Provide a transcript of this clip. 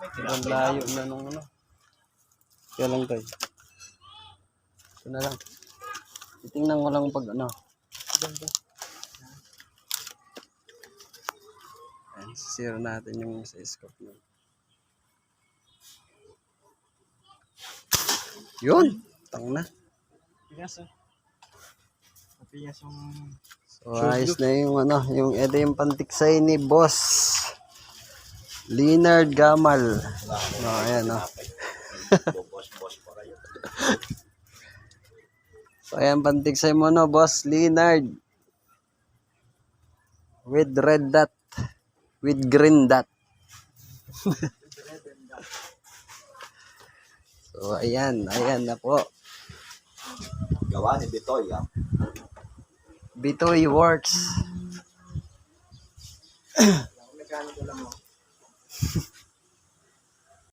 Ang layo na nung ano. Kaya lang tayo. Ito na lang. Titingnan ko lang pag ano. Ayan, sisira natin yung sa scope na. Yun! Tang na. Pigas Pigas yung... So ayos na yung ano, yung ito yung pantiksay ni Boss Leonard Gamal. No, ayan no. So ayan pantiksay mo no, Boss Leonard. With red dot. With green dot. So ayan na po. Gawa ni Bitoy, Bitoy Works. Mekaniko lang mo.